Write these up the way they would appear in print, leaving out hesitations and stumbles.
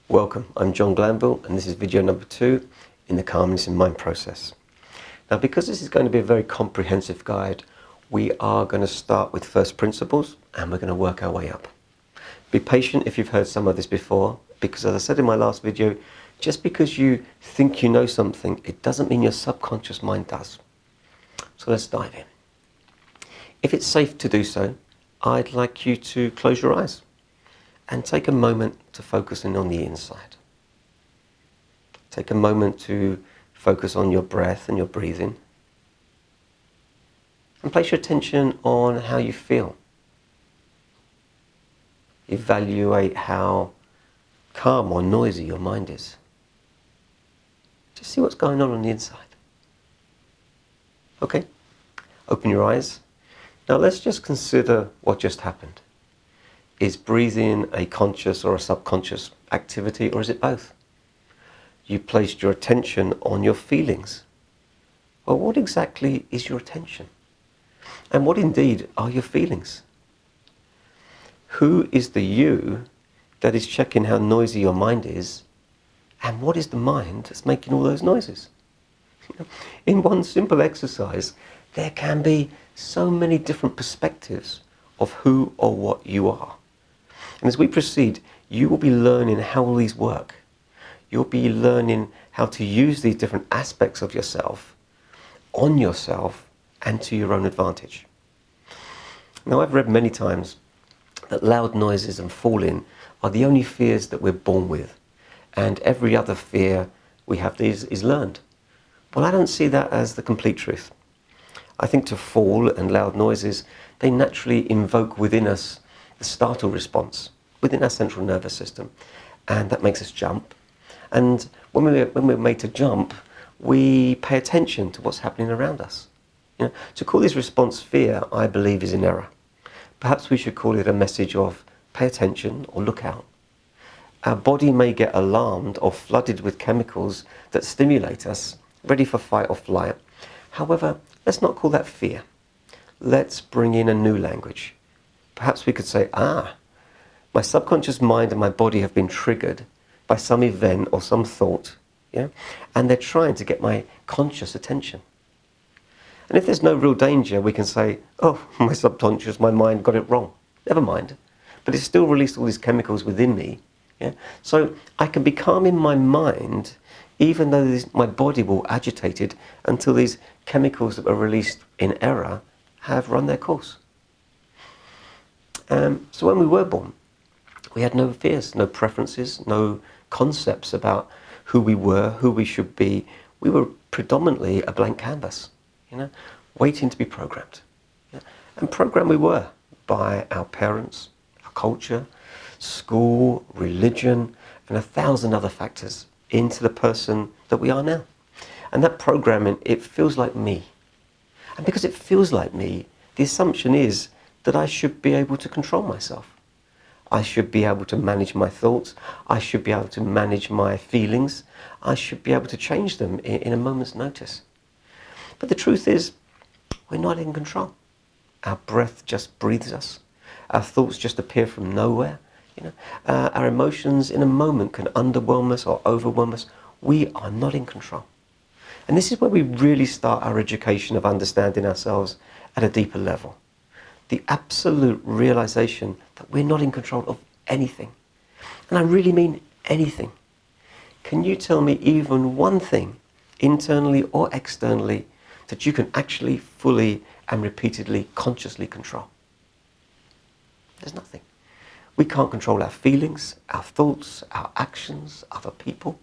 Welcome, I'm John Glanville and this is video number 2 in the Calmness in Mind process. Now, because this is going to be a very comprehensive guide, we are going to start with first principles and we're going to work our way up. Be patient if you've heard some of this before, because as I said in my last video, just because you think you know something, it doesn't mean your subconscious mind does. So let's dive in. If it's safe to do so, I'd like you to close your eyes and take a moment to focus in on the inside. Take a moment to focus on your breath and your breathing. And place your attention on how you feel. Evaluate how calm or noisy your mind is. Just see what's going on the inside. Okay, open your eyes. Now let's just consider what just happened. Is breathing a conscious or a subconscious activity, or is it both? You placed your attention on your feelings. Well, what exactly is your attention? And what indeed are your feelings? Who is the you that is checking how noisy your mind is? And what is the mind that's making all those noises? In one simple exercise, there can be so many different perspectives of who or what you are. And as we proceed, you will be learning how all these work. You'll be learning how to use these different aspects of yourself, on yourself, and to your own advantage. Now, I've read many times that loud noises and falling are the only fears that we're born with, and every other fear we have is learned. Well, I don't see that as the complete truth. I think to fall and loud noises, they naturally invoke within us the startle response within our central nervous system, and that makes us jump. And when we're made to jump, we pay attention to what's happening around us. To call this response fear, I believe, is in error. Perhaps we should call it a message of pay attention or look out. Our body may get alarmed or flooded with chemicals that stimulate us, ready for fight or flight. However, let's not call that fear. Let's bring in a new language. Perhaps we could say, my subconscious mind and my body have been triggered by some event or some thought, and they're trying to get my conscious attention. And if there's no real danger, we can say, my subconscious, my mind got it wrong. Never mind. But it's still released all these chemicals within me. So I can be calm in my mind, even though my body will agitate it until these chemicals that were released in error have run their course. So when we were born, we had no fears, no preferences, no concepts about who we were, who we should be. We were predominantly a blank canvas, waiting to be programmed. And programmed we were by our parents, our culture, school, religion, and 1,000 other factors into the person that we are now. And that programming, it feels like me. And because it feels like me, the assumption is that I should be able to control myself. I should be able to manage my thoughts. I should be able to manage my feelings. I should be able to change them in a moment's notice. But the truth is, we're not in control. Our breath just breathes us. Our thoughts just appear from nowhere. Our emotions in a moment can underwhelm us or overwhelm us. We are not in control. And this is where we really start our education of understanding ourselves at a deeper level. The absolute realization that we're not in control of anything. And I really mean anything. Can you tell me even one thing, internally or externally, that you can actually fully and repeatedly, consciously control? There's nothing. We can't control our feelings, our thoughts, our actions, other people.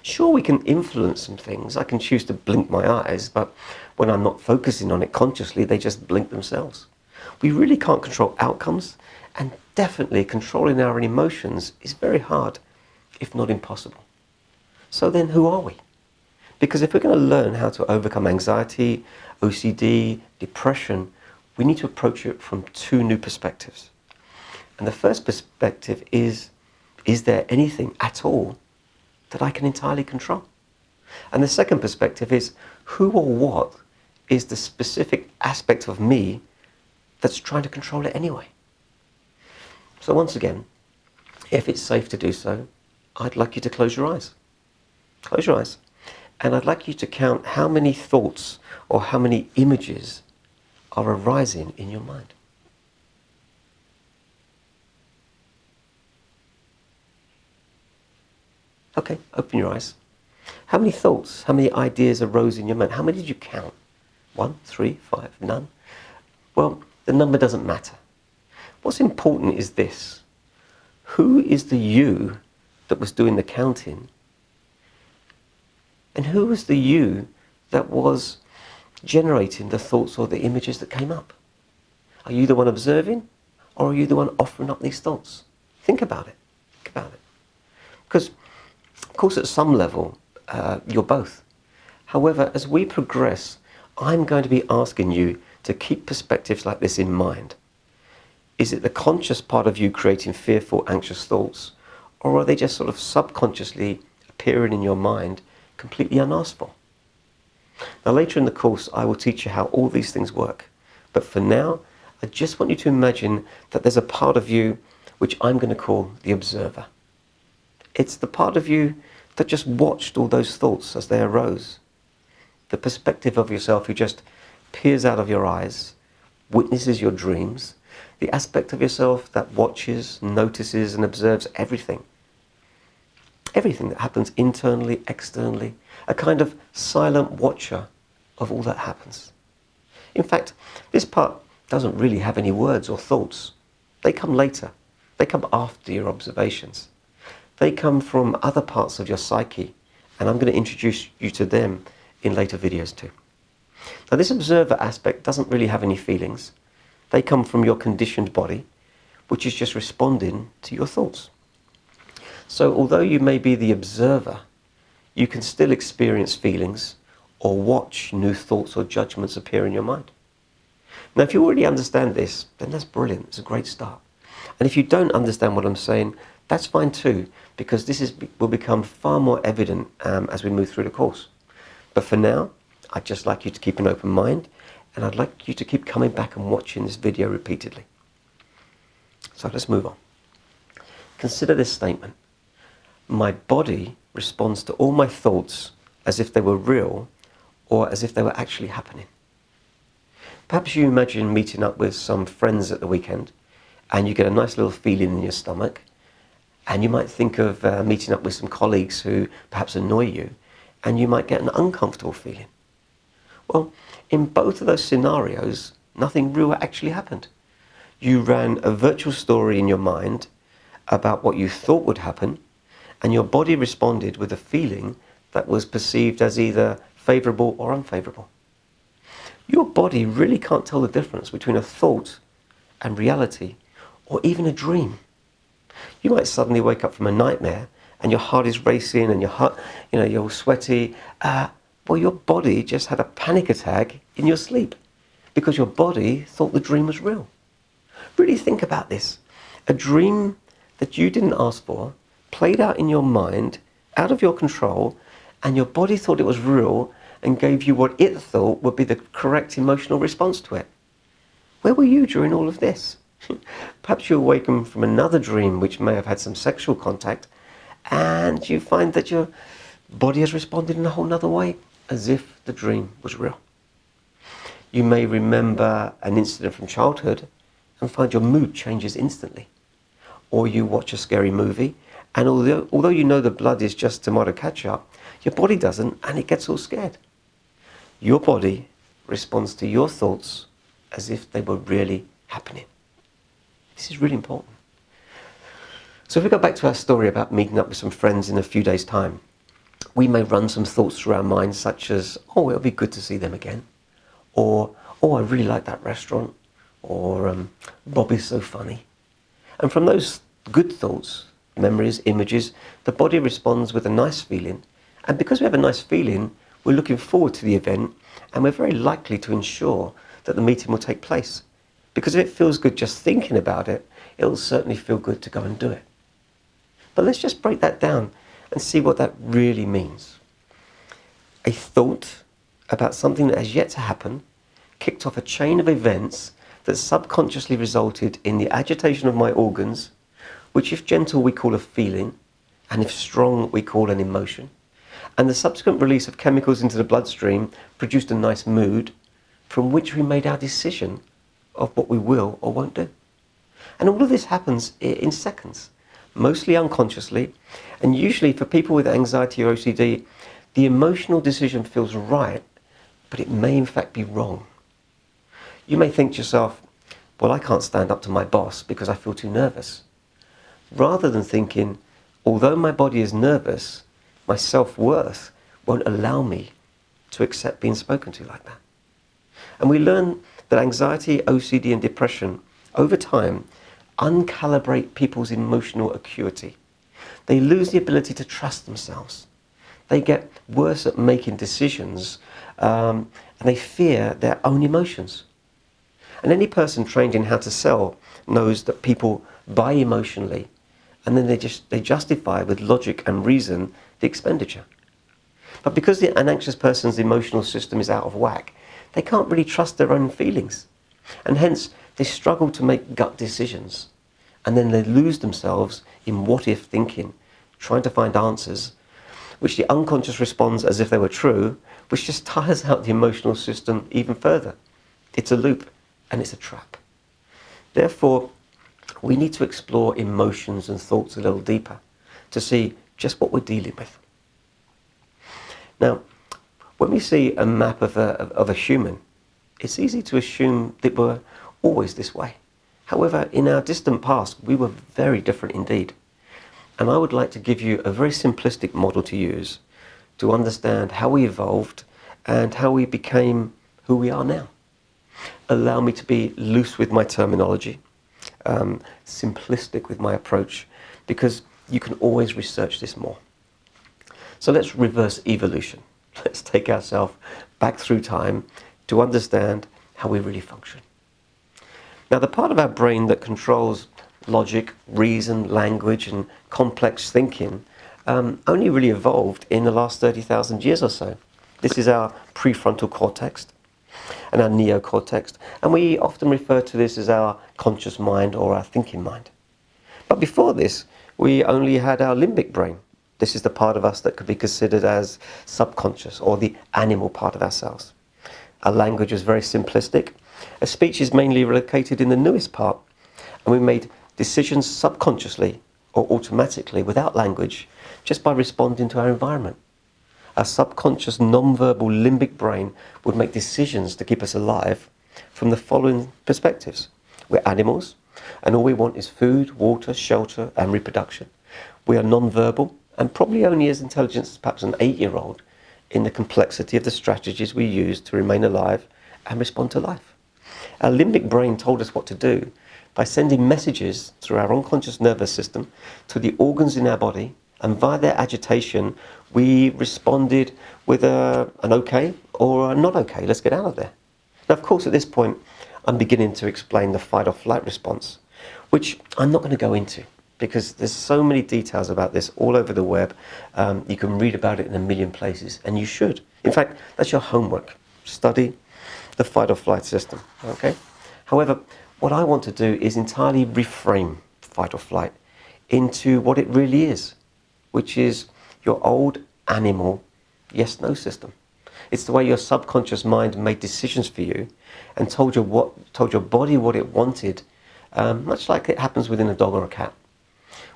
Sure, we can influence some things. I can choose to blink my eyes, but when I'm not focusing on it consciously, they just blink themselves. We really can't control outcomes, and definitely controlling our emotions is very hard, if not impossible. So then who are we? Because if we're going to learn how to overcome anxiety, OCD, depression, we need to approach it from 2 new perspectives. And the first perspective is there anything at all that I can entirely control? And the second perspective is, who or what is the specific aspect of me that's trying to control it anyway? So once again, if it's safe to do so, I'd like you to close your eyes. Close your eyes. And I'd like you to count how many thoughts or how many images are arising in your mind. Okay, open your eyes. How many thoughts, how many ideas arose in your mind? How many did you count? 1, 3, 5, none? Well, the number doesn't matter. What's important is this. Who is the you that was doing the counting? And who was the you that was generating the thoughts or the images that came up? Are you the one observing, or are you the one offering up these thoughts? Think about it. Think about it. Because, of course, at some level, you're both. However, as we progress, I'm going to be asking you to keep perspectives like this in mind. Is it the conscious part of you creating fearful, anxious thoughts, or are they just sort of subconsciously appearing in your mind, completely unasked for? Now, later in the course, I will teach you how all these things work. But for now, I just want you to imagine that there's a part of you which I'm going to call the observer. It's the part of you that just watched all those thoughts as they arose. The perspective of yourself who just peers out of your eyes, witnesses your dreams, the aspect of yourself that watches, notices and observes everything. Everything that happens internally, externally, a kind of silent watcher of all that happens. In fact, this part doesn't really have any words or thoughts. They come later. They come after your observations. They come from other parts of your psyche, and I'm going to introduce you to them in later videos too. Now, this observer aspect doesn't really have any feelings. They come from your conditioned body, which is just responding to your thoughts. So although you may be the observer, you can still experience feelings or watch new thoughts or judgments appear in your mind. Now, if you already understand this, then that's brilliant. It's a great start. And if you don't understand what I'm saying, that's fine too, because will become far more evident as we move through the course. But for now, I'd just like you to keep an open mind, and I'd like you to keep coming back and watching this video repeatedly. So let's move on. Consider this statement. My body responds to all my thoughts as if they were real or as if they were actually happening. Perhaps you imagine meeting up with some friends at the weekend and you get a nice little feeling in your stomach, and you might think of meeting up with some colleagues who perhaps annoy you, and you might get an uncomfortable feeling. Well, in both of those scenarios, nothing real actually happened. You ran a virtual story in your mind about what you thought would happen, and your body responded with a feeling that was perceived as either favourable or unfavourable. Your body really can't tell the difference between a thought and reality, or even a dream. You might suddenly wake up from a nightmare and your heart is racing and you're all sweaty. Well, your body just had a panic attack in your sleep because your body thought the dream was real. Really think about this. A dream that you didn't ask for played out in your mind, out of your control, and your body thought it was real and gave you what it thought would be the correct emotional response to it. Where were you during all of this? Perhaps you awaken from another dream which may have had some sexual contact, and you find that your body has responded in a whole other way, as if the dream was real. You may remember an incident from childhood and find your mood changes instantly. Or you watch a scary movie, and although you know the blood is just tomato ketchup, your body doesn't, and it gets all scared. Your body responds to your thoughts as if they were really happening. This is really important. So if we go back to our story about meeting up with some friends in a few days' time, we may run some thoughts through our minds such as, oh, it'll be good to see them again. Or, oh, I really like that restaurant. Or, Bob is so funny. And from those good thoughts, memories, images, the body responds with a nice feeling. And because we have a nice feeling, we're looking forward to the event, and we're very likely to ensure that the meeting will take place. Because if it feels good just thinking about it, it'll certainly feel good to go and do it. But let's just break that down and see what that really means. A thought about something that has yet to happen kicked off a chain of events that subconsciously resulted in the agitation of my organs, which if gentle we call a feeling, and if strong, we call an emotion. And the subsequent release of chemicals into the bloodstream produced a nice mood from which we made our decision of what we will or won't do. And all of this happens in seconds, mostly unconsciously, and usually for people with anxiety or OCD, the emotional decision feels right, but it may in fact be wrong. You may think to yourself, well, I can't stand up to my boss because I feel too nervous. Rather than thinking, although my body is nervous, my self-worth won't allow me to accept being spoken to like that. And we learn that anxiety, OCD and depression, over time, uncalibrate people's emotional acuity. They lose the ability to trust themselves. They get worse at making decisions, and they fear their own emotions. And any person trained in how to sell knows that people buy emotionally, and then they justify with logic and reason the expenditure. But because an anxious person's emotional system is out of whack, they can't really trust their own feelings. And hence, they struggle to make gut decisions. And then they lose themselves in what-if thinking, trying to find answers, which the unconscious responds as if they were true, which just tires out the emotional system even further. It's a loop, and it's a trap. Therefore, we need to explore emotions and thoughts a little deeper to see just what we're dealing with. Now, when we see a map of a human, it's easy to assume that we're always this way. However, in our distant past, we were very different indeed. And I would like to give you a very simplistic model to use to understand how we evolved and how we became who we are now. Allow me to be loose with my terminology, simplistic with my approach, because you can always research this more. So let's reverse evolution. Let's take ourselves back through time to understand how we really function. Now, the part of our brain that controls logic, reason, language, and complex thinking only really evolved in the last 30,000 years or so. This is our prefrontal cortex and our neocortex, and we often refer to this as our conscious mind or our thinking mind. But before this, we only had our limbic brain. This is the part of us that could be considered as subconscious, or the animal part of ourselves. Our language was very simplistic. Our speech is mainly located in the newest part, and we made decisions subconsciously or automatically without language, just by responding to our environment. Our subconscious non-verbal limbic brain would make decisions to keep us alive from the following perspectives. We're animals, and all we want is food, water, shelter, and reproduction. We are non-verbal, and probably only as intelligent as perhaps an 8-year-old in the complexity of the strategies we use to remain alive and respond to life. Our limbic brain told us what to do by sending messages through our unconscious nervous system to the organs in our body, and via their agitation, we responded with an okay or a not okay, let's get out of there. Now, of course, at this point, I'm beginning to explain the fight or flight response, which I'm not going to go into because there's so many details about this all over the web. You can read about it in a million places, and you should. In fact, that's your homework. Study the fight or flight system, okay? However, what I want to do is entirely reframe fight or flight into what it really is, which is your old animal yes-no system. It's the way your subconscious mind made decisions for you and told your body what it wanted, much like it happens within a dog or a cat.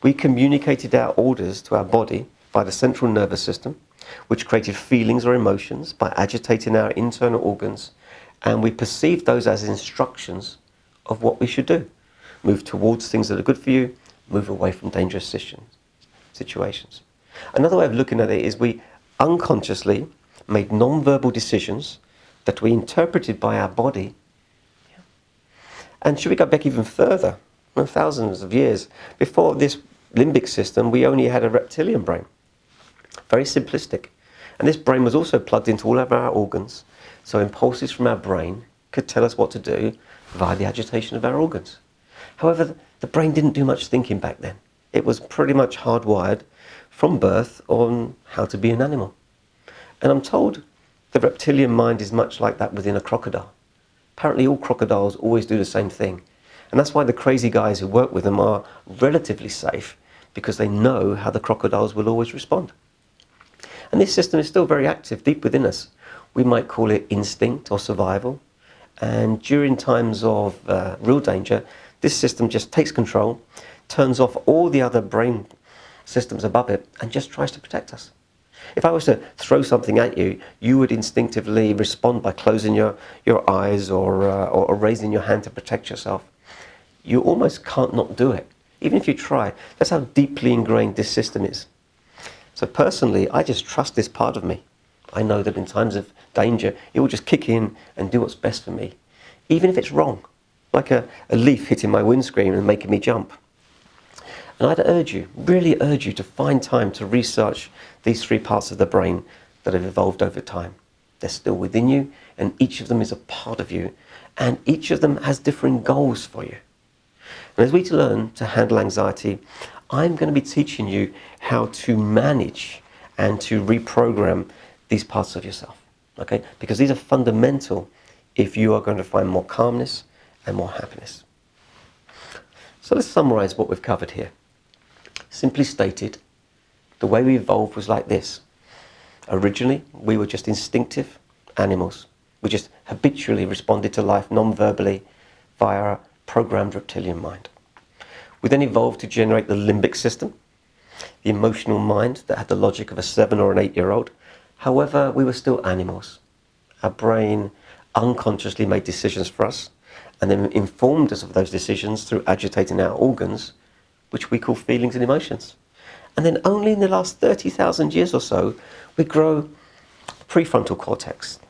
We communicated our orders to our body by the central nervous system, which created feelings or emotions by agitating our internal organs, and we perceived those as instructions of what we should do. Move towards things that are good for you, move away from dangerous situations. Another way of looking at it is we unconsciously made non-verbal decisions that we interpreted by our body. And should we go back even further, thousands of years, before this limbic system, we only had a reptilian brain. Very simplistic. And this brain was also plugged into all of our organs, so impulses from our brain could tell us what to do via the agitation of our organs. However, the brain didn't do much thinking back then. It was pretty much hardwired from birth on how to be an animal. And I'm told the reptilian mind is much like that within a crocodile. Apparently all crocodiles always do the same thing. And that's why the crazy guys who work with them are relatively safe, because they know how the crocodiles will always respond. And this system is still very active deep within us. We might call it instinct or survival. And during times of real danger, this system just takes control, turns off all the other brain systems above it, and just tries to protect us. If I was to throw something at you, you would instinctively respond by closing your eyes or raising your hand to protect yourself. You almost can't not do it, even if you try. That's how deeply ingrained this system is. So personally, I just trust this part of me. I know that in times of danger, it will just kick in and do what's best for me, even if it's wrong, like a leaf hitting my windscreen and making me jump. And I'd urge you, really urge you, to find time to research these three parts of the brain that have evolved over time. They're still within you, and each of them is a part of you, and each of them has different goals for you. And as we learn to handle anxiety, I'm going to be teaching you how to manage and to reprogram these parts of yourself, okay? Because these are fundamental if you are going to find more calmness and more happiness. So let's summarize what we've covered here. Simply stated, the way we evolved was like this. Originally, we were just instinctive animals. We just habitually responded to life non-verbally via a programmed reptilian mind. We then evolved to generate the limbic system, the emotional mind that had the logic of a 7 or an 8-year-old. However, we were still animals. Our brain unconsciously made decisions for us and then informed us of those decisions through agitating our organs, which we call feelings and emotions. And then only in the last 30,000 years or so, we grow prefrontal cortex,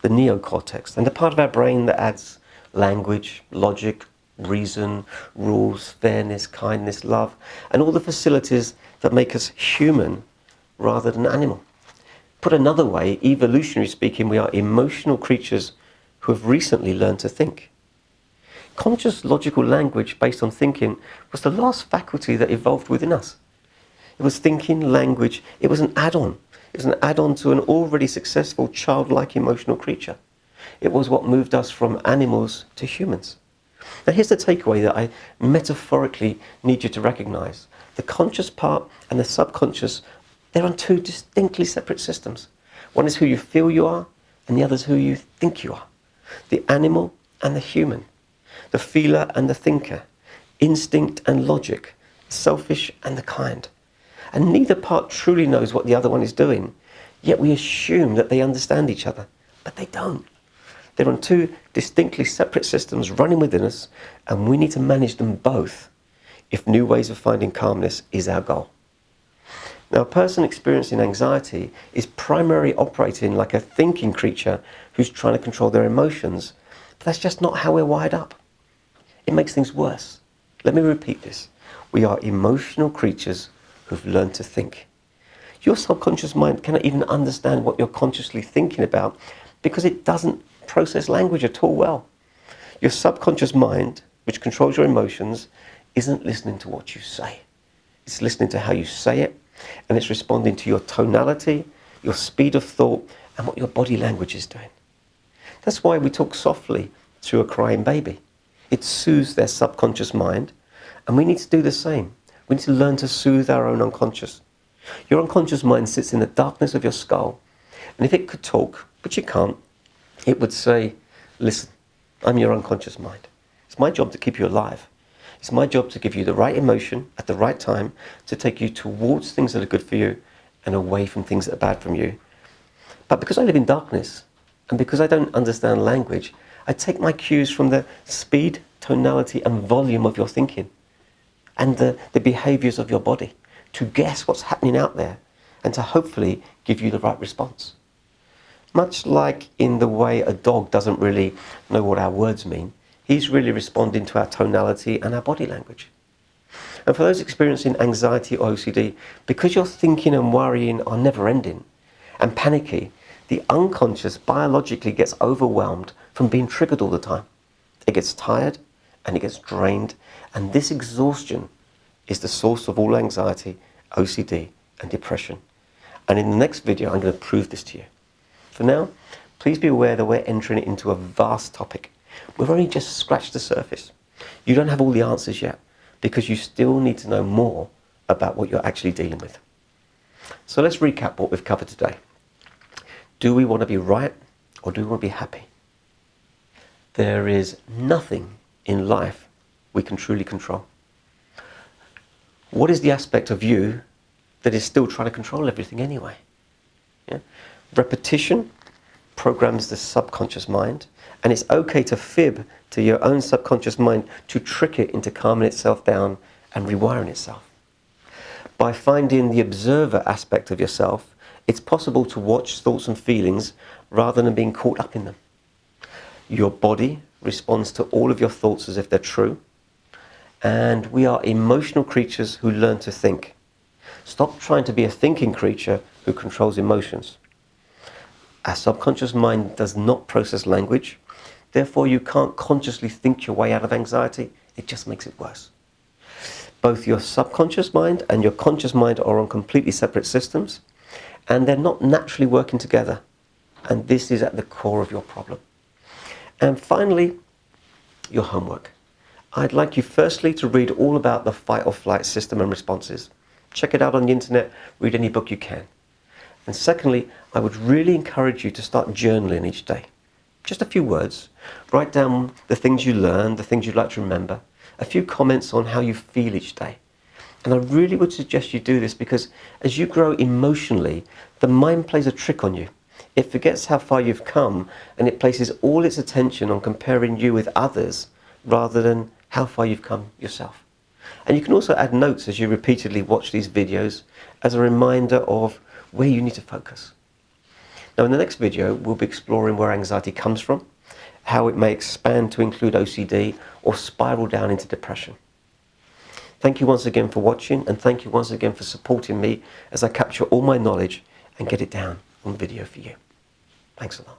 the neocortex, and the part of our brain that adds language, logic, reason, rules, fairness, kindness, love, and all the facilities that make us human rather than animal. Put another way, evolutionary speaking, we are emotional creatures who have recently learned to think. Conscious logical language based on thinking was the last faculty that evolved within us. It was thinking, language, it was an add-on. It was an add-on to an already successful childlike emotional creature. It was what moved us from animals to humans. Now here's the takeaway that I metaphorically need you to recognize. The conscious part and the subconscious, they're on two distinctly separate systems. One is who you feel you are, and the other is who you think you are. The animal and the human. The feeler and the thinker. Instinct and logic. Selfish and the kind. And neither part truly knows what the other one is doing, yet we assume that they understand each other, but they don't. They're on two distinctly separate systems running within us, and we need to manage them both if new ways of finding calmness is our goal. Now, a person experiencing anxiety is primarily operating like a thinking creature who's trying to control their emotions, but that's just not how we're wired up. It makes things worse. Let me repeat this. We are emotional creatures who've learned to think. Your subconscious mind cannot even understand what you're consciously thinking about because it doesn't process language at all well. Your subconscious mind, which controls your emotions, isn't listening to what you say. It's listening to how you say it, and it's responding to your tonality, your speed of thought, and what your body language is doing. That's why we talk softly to a crying baby. It soothes their subconscious mind, and we need to do the same. We need to learn to soothe our own unconscious. Your unconscious mind sits in the darkness of your skull, and if it could talk, which it can't, it would say, listen, I'm your unconscious mind. It's my job to keep you alive. It's my job to give you the right emotion at the right time to take you towards things that are good for you and away from things that are bad from you. But because I live in darkness and because I don't understand language, I take my cues from the speed, tonality and volume of your thinking and the behaviors of your body to guess what's happening out there and to hopefully give you the right response. Much like in the way a dog doesn't really know what our words mean, he's really responding to our tonality and our body language. And for those experiencing anxiety or OCD, because your thinking and worrying are never ending and panicky, the unconscious biologically gets overwhelmed from being triggered all the time. It gets tired and it gets drained, and this exhaustion is the source of all anxiety, OCD and depression. And in the next video, I'm going to prove this to you. For now, please be aware that we're entering into a vast topic. We've only just scratched the surface. You don't have all the answers yet because you still need to know more about what you're actually dealing with. So let's recap what we've covered today. Do we want to be right, or do we want to be happy? There is nothing in life we can truly control. What is the aspect of you that is still trying to control everything anyway? Yeah? Repetition programs the subconscious mind, and it's okay to fib to your own subconscious mind to trick it into calming itself down and rewiring itself. By finding the observer aspect of yourself, it's possible to watch thoughts and feelings rather than being caught up in them. Your body responds to all of your thoughts as if they're true, and we are emotional creatures who learn to think. Stop trying to be a thinking creature who controls emotions. Our subconscious mind does not process language, therefore you can't consciously think your way out of anxiety, it just makes it worse. Both your subconscious mind and your conscious mind are on completely separate systems, and they're not naturally working together, and this is at the core of your problem. And finally, your homework. I'd like you firstly to read all about the fight or flight system and responses. Check it out on the internet, read any book you can. And secondly, I would really encourage you to start journaling each day. Just a few words. Write down the things you learn, the things you'd like to remember, a few comments on how you feel each day. And I really would suggest you do this because as you grow emotionally, the mind plays a trick on you. It forgets how far you've come, and it places all its attention on comparing you with others rather than how far you've come yourself. And you can also add notes as you repeatedly watch these videos as a reminder of where you need to focus. Now in the next video, we'll be exploring where anxiety comes from, how it may expand to include OCD or spiral down into depression. Thank you once again for watching, and thank you once again for supporting me as I capture all my knowledge and get it down on video for you. Thanks a lot.